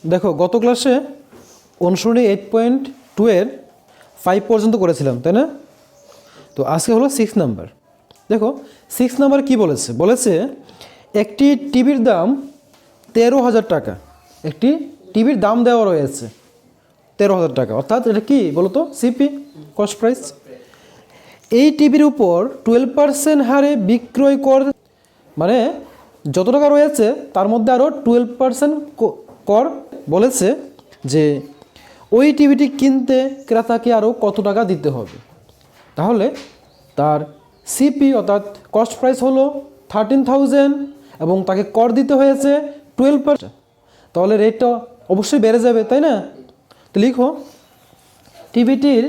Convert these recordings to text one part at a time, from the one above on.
দেখো গত ক্লাসে অনুসরণী 8.2 এর 5 পর্যন্ত করেছিলাম, তাই না? তো আজকে হলো 6 নাম্বার। দেখো 6 নাম্বার কি বলেছে, বলেছে একটি টিভির দাম 13,000 টাকা। একটি টিভির দাম দেওয়া রয়েছে 13,000 টাকা, অর্থাৎ এটা কি বলতো? CP, cost price. এই টিভির উপর 12% হারে বিক্রয় কর, মানে যত টাকা রয়েছে তার মধ্যে আরও 12% কর। বলেছে যে ওই টিভিটি কিনতে ক্রেতাকে আরও কত টাকা দিতে হবে। তাহলে তার সিপি অর্থাৎ কস্ট প্রাইস হলো 13,000 এবং তাকে কর দিতে হয়েছে 12%। তাহলে রেটটা অবশ্যই বেড়ে যাবে, তাই না? তো লিখো টিভিটির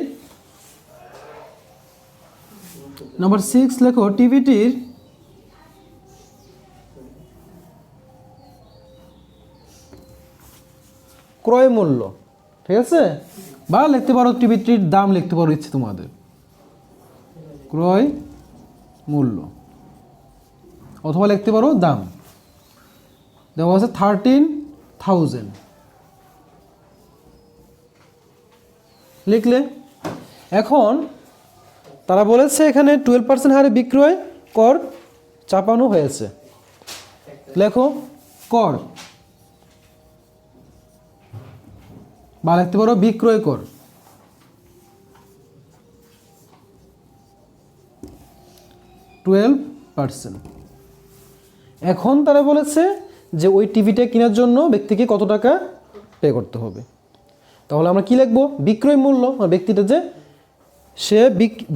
নাম্বার 6, লেখো টিভিটির ক্রয় মূল্য, ঠিক আছে? বা লিখতে পারো টিভিটির দাম, লিখতে পারো ইচ্ছে তোমাদের, ক্রয় মূল্য, অথবা লিখতে পারো দাম। দেওয়া আছে 13,000, লিখলে। এখন তারা বলেছে এখানে 12% হারে বিক্রয় কর চাপানো হয়েছে। লেখো কর, বা লিখতে পারো বিক্রয় কর। এখন তারা বলেছে যে ওই টিভিটা কেনার জন্য ব্যক্তিকে কত টাকা পে করতে হবে। তাহলে আমরা কি লিখবো? বিক্রয় মূল্য, ব্যক্তিটা যে সে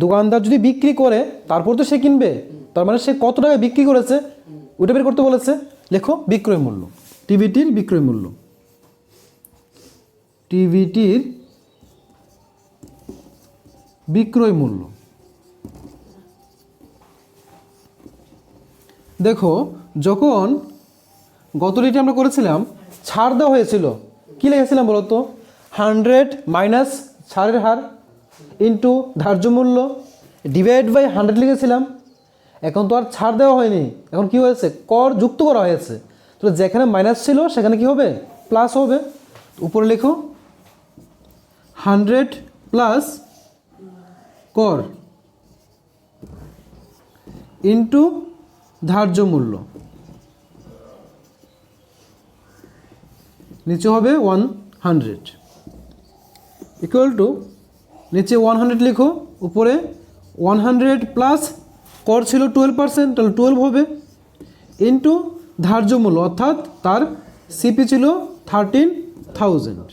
দোকানদার যদি বিক্রি করে তারপর তো সে কিনবে, তার মানে সে কত টাকা বিক্রি করেছে ওটা বের করতে বলেছে। লেখো বিক্রয় মূল্য, টিভিটির বিক্রয় মূল্য, টিভিটির বিক্রয় মূল্য। দেখো যখন গত রেটে আমরা করেছিলাম ছাড় দেওয়া হয়েছিল, কি লিখেছিলাম বলো তো? 100 মাইনাস ছাড়ের হার ইন্টু ধার্য মূল্য ডিভাইড বাই 100 লিখেছিলাম। এখন তো আর ছাড় দেওয়া হয়নি, এখন কি হয়েছে? কর যুক্ত করা হয়েছে। তো যেখানে মাইনাস ছিল সেখানে কি হবে? প্লাস হবে। উপরে লেখো 100 প্লাস কর ইন্টু ধার্য মূল্য, নিচে হবে 100 ইকুয়াল টু, নিচে 100 লিখো, উপরে 100 প্লাস কর ছিল 12%, তাহলে 12 হবে, ইন্টু ধার্য মূল্য অর্থাৎ তার সিপি ছিল 13,000,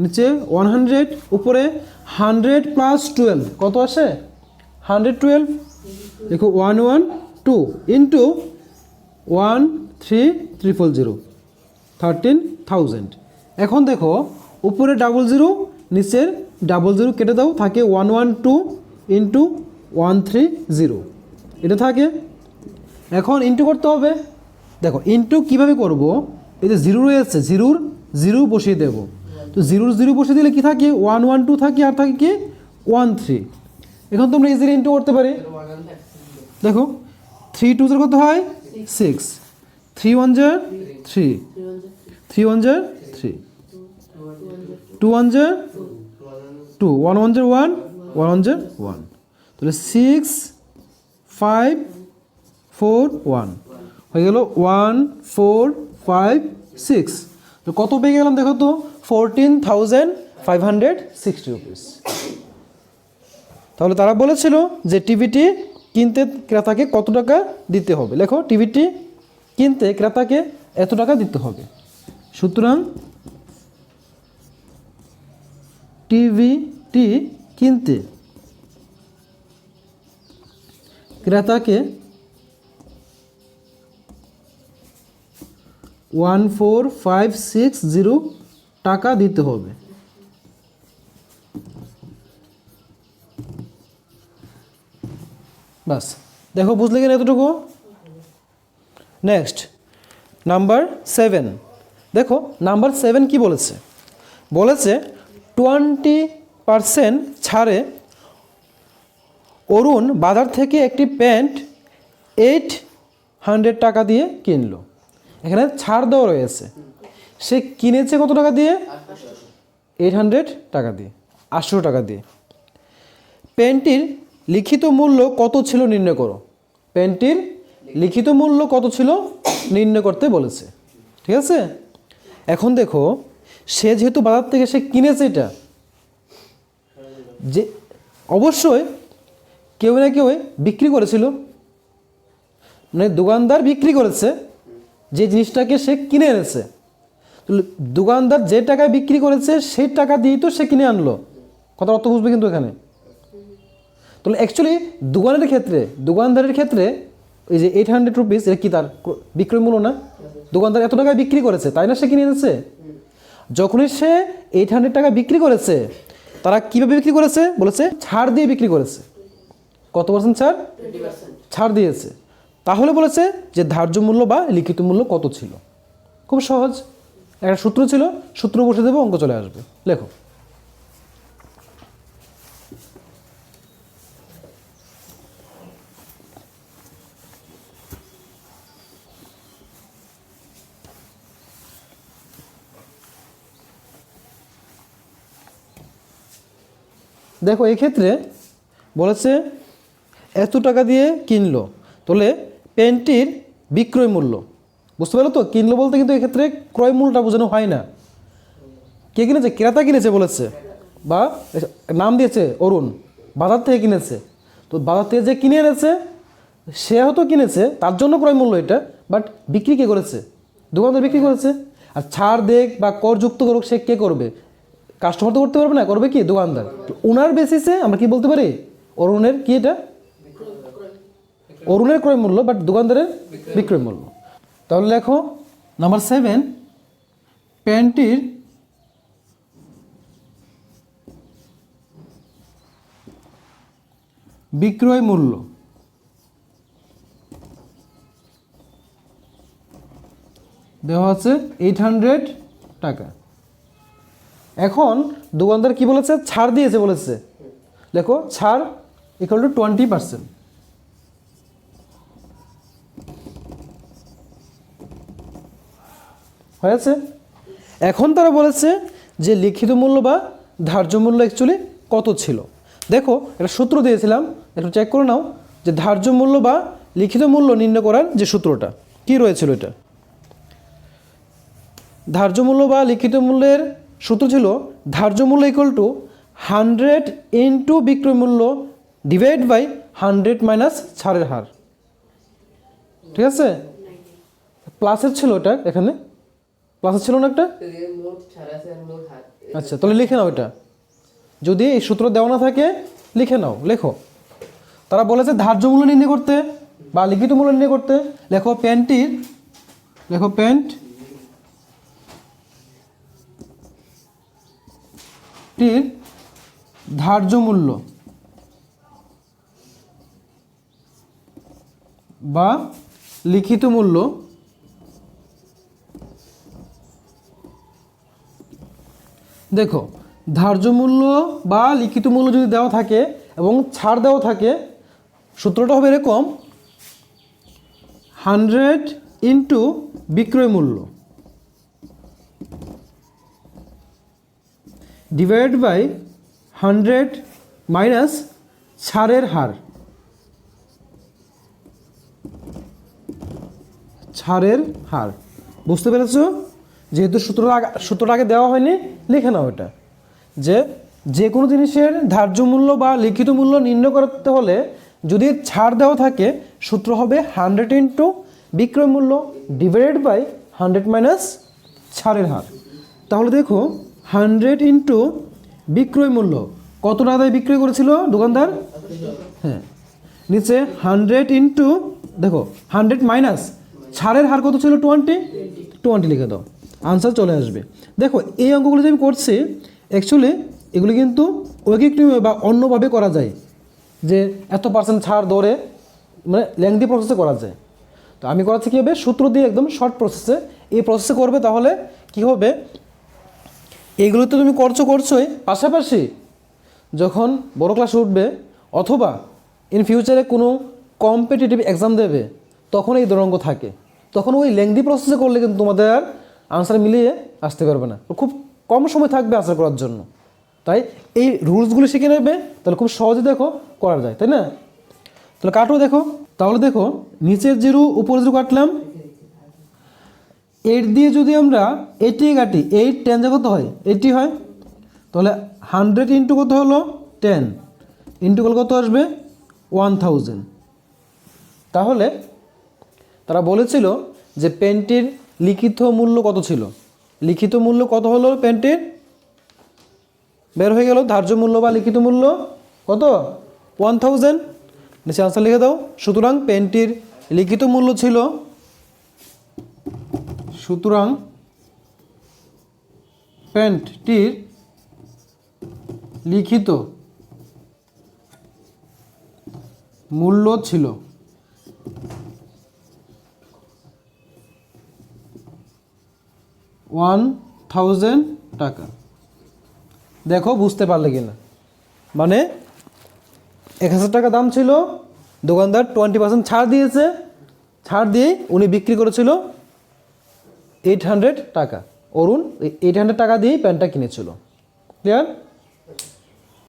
নিচে 100, উপরে 100 প্লাস 12 কত আসে? 112। দেখো 112 ইন্টু 13,000 13,000। এখন দেখো উপরে 00, নিচের 00 কেটে দাও, থাকে 112 ইন্টু 130, এটা থাকে। এখন ইন্টু করতে হবে। দেখো ইন্টু কীভাবে করব? এই যে 0 রয়েছে, 0 0 বসিয়ে দেব। তো 0 0 বসিয়ে দিলে কি থাকে? 112 থাকে, আর থাকে কি 13। এখন তোমরা ইজিলি ইন্টু করতে পারি। দেখো 3 2 কত হয়? 6, 3 1 3, 3 1 3, 2 1 2, 1 1 1, 1 1 1, তাহলে 6 5 4 1 হয়ে গেল 1 4 5 6। তো কত পেয়ে গেলাম দেখো তো? 14,560 রুপিস। তাহলে তারা বলেছিল যে টিভিটি কিনতে ক্রেতাকে কত টাকা দিতে হবে। লেখো টিভিটি কিনতে ক্রেতাকে এত টাকা দিতে হবে। সুতরাং টিভিটি কিনতে ক্রেতাকে 14,560 টাকা দিতে হবে। বাস, দেখো বুঝলে কিনা এতটুকু? Next number 7। দেখো নাম্বার 7 কি বলেছে? বলেছে 20% ছাড়ে অরুণ বাজার থেকে একটি প্যান্ট 800 টাকা দিয়ে কিনলো। এখানে ছাড় দেওয়া রয়েছে, সে কিনেছে কত টাকা দিয়ে? 800 টাকা দিয়ে, 800 টাকা দিয়ে। পেনটির লিখিত মূল্য কত ছিল নির্ণয় করো। পেনটির লিখিত মূল্য কত ছিল নির্ণয় করতে বলেছে, ঠিক আছে। এখন দেখো, সে যেহেতু বাজার থেকে সে কিনেছে এটা, যে অবশ্যই কেউ না কেউ বিক্রি করেছিল, মানে দোকানদার বিক্রি করেছে যে জিনিসটাকে সে কিনে এনেছে। দোকানদার যে টাকায় বিক্রি করেছে সেই টাকা দিয়েই তো সে কিনে আনলো, কথা অর্থ বুঝবে কিন্তু এখানে। তাহলে অ্যাকচুয়ালি দোকানদারের ক্ষেত্রে এই যে 800 রুপিস, এটা কি তার বিক্রয় মূল্য না? দোকানদার এত টাকায় বিক্রি করেছে, তাই না সে কিনে এনেছে। যখনই সে 800 টাকা বিক্রি করেছে, তারা কীভাবে বিক্রি করেছে বলেছে? ছাড় দিয়ে বিক্রি করেছে। কত পার্সেন্ট ছাড়? ছাড় দিয়েছে। তাহলে বলেছে যে ধার্য মূল্য বা লিখিত মূল্য কত ছিল। খুব সহজ, একটা সূত্র ছিল, সূত্র বসে দেবো, অঙ্ক চলে আসবে। লেখো। দেখো, এক্ষেত্রে বলেছে এত টাকা দিয়ে কিনলো, তাহলে পেনটির বিক্রয় মূল্য, বুঝতে পারলো তো? কিনলো বলতে কিন্তু এক্ষেত্রে ক্রয় মূল্যটা বোঝানো হয় না। কে কিনেছে? ক্রেতা কিনেছে বলেছে, বা নাম দিয়েছে অরুণ, বাজার থেকে কিনেছে। তো বাজার থেকে যে কিনে এনেছে সে হয়তো কিনেছে, তার জন্য ক্রয় মূল্য এটা, বাট বিক্রি কে করেছে? দোকানদার বিক্রি করেছে। আর ছাড় দেখ বা কর যুক্ত করুক, সে কে করবে? কাস্টমার তো করতে পারবে না, করবে কি? দোকানদার। ওনার বেসিসে আমরা কি বলতে পারি? অরুণের কি এটা? অরুণের ক্রয় মূল্য, বাট দোকানদারের বিক্রয় মূল্য। তাহলে লেখো নাম্বার 7, প্যান্টটির বিক্রয় মূল্য দেওয়া আছে 800 টাকা। এখন দোকানদার কি বলেছে? ছাড় দিয়েছে বলেছে। দেখো, ছাড় ইকুয়াল টু 20%। হয়েছে। এখন তারা বলেছে যে লিখিত মূল্য বা ধার্য মূল্য অ্যাকচুয়ালি কত ছিল। দেখো, একটা সূত্র দিয়েছিলাম, একটু চেক করে নাও যে ধার্য মূল্য বা লিখিত মূল্য নির্ণয় করার যে সূত্রটা কি রয়েছিল। এটা ধার্য মূল্য বা লিখিত মূল্যের সূত্র ছিল ধার্য মূল্য ইকুয়াল টু 100 ইন্টু বিক্রয় মূল্য ডিভাইড বাই 100 মাইনাস ছাড়ের হার। ঠিক আছে, প্লাসের ছিল এটা, এখানে প্লাসের ছিল না একটা। আচ্ছা, তাহলে লিখে নাও এটা, যদি এই সূত্র দেওয়া না থাকে লিখে নাও। লেখো, তারা বলেছে ধার্য মূল্য নির্ণয় করতে বা লিখিত মূল্য নির্ণয় করতে। লেখো প্যান্টটির, লেখো প্যান্টটির ধার্য মূল্য বা লিখিত মূল্য দেখো, ধার্য মূল্য বা লিখিত মূল্য যদি দেওয়া থাকে এবং ছাড় দেওয়া থাকে, সূত্রটা হবে এরকম: 100 ইন্টু বিক্রয় মূল্য ডিভাইড বাই 100 মাইনাস ছাড়ের হার। ছাড়ের হার বুঝতে পেরেছো? যেহেতু সূত্রটা আগে দেওয়া হয়নি, লিখে নাও এটা, যে কোনো জিনিসের ধার্য মূল্য বা লিখিত মূল্য নির্ণয় করতে হলে যদি ছাড় দেওয়া থাকে, সূত্র হবে 100 ইন্টু বিক্রয় মূল্য ডিভাইডেড বাই 100 মাইনাস ছাড়ের হার। তাহলে দেখো, 100 ইন্টু বিক্রয় মূল্য কত টাকায় বিক্রয় করেছিল দোকানদার? হ্যাঁ, নিচে 100 ইন্টু, দেখো 100 মাইনাস ছাড়ের হার কত ছিল? 20 লিখে দাও, আনসার চলে আসবে। দেখো, এই অঙ্কগুলো যে আমি করছি, অ্যাকচুয়ালি এগুলি কিন্তু ঐকিক নিয়মে বা অন্যভাবে করা যায়, যে এত % ছাড় ধরে, মানে লেংদি প্রসেসে করা যায়। তো আমি করাচ্ছি কী হবে, সূত্র দিয়ে একদম শর্ট প্রসেসে। এই প্রসেসে করবে, তাহলে কি হবে, এইগুলো তো তুমি করছোই, পাশাপাশি যখন বড় ক্লাসে উঠবে অথবা ইন ফিউচারে কোনো কম্পিটিটিভ এক্সাম দেবে, তখন এই ধরনের অঙ্ক থাকে, তখন ওই লেংদি প্রসেসে করলে কিন্তু তোমাদের আর আনসার মিলিয়ে আসতে পারবে না, খুব কম সময় থাকবে আনসার করার জন্য। তাই এই রুলসগুলো শিখে নেবে, তাহলে খুব সহজে দেখো করা যায়, তাই না? তাহলে কাটো দেখো, তাহলে দেখো নিচের জিরো উপরের জিরো কাটলাম, 8 দিয়ে যদি আমরা 80 কাটি, 8 10 যা কত হয় 80 হয়, তাহলে 100 ইন্টু কত হলো 10 ইন্টু করলে কত আসবে 1000। তাহলে তারা বলেছিল যে পেনটির লিখিত মূল্য কত ছিল, লিখিত মূল্য কত হলো পেনটির, বের হয়ে গেল ধার্য মূল্য বা লিখিত মূল্য কত 1000। নিচে আনসার লিখে দাও। সুতরাং পেনটির লিখিত মূল্য ছিল, সুতরাং পেনটির লিখিত মূল্য ছিল 1000 টাকা। দেখো বুঝতে পারলে কিনা, মানে 1000 টাকা দাম ছিল, দোকানদার 20% ছাড় দিয়েছে, ছাড় দিয়ে উনি বিক্রি করেছিল 800 টাকা। অরুণ 800 টাকা দিয়েই প্যান্টটা কিনেছিল। ক্লিয়ার?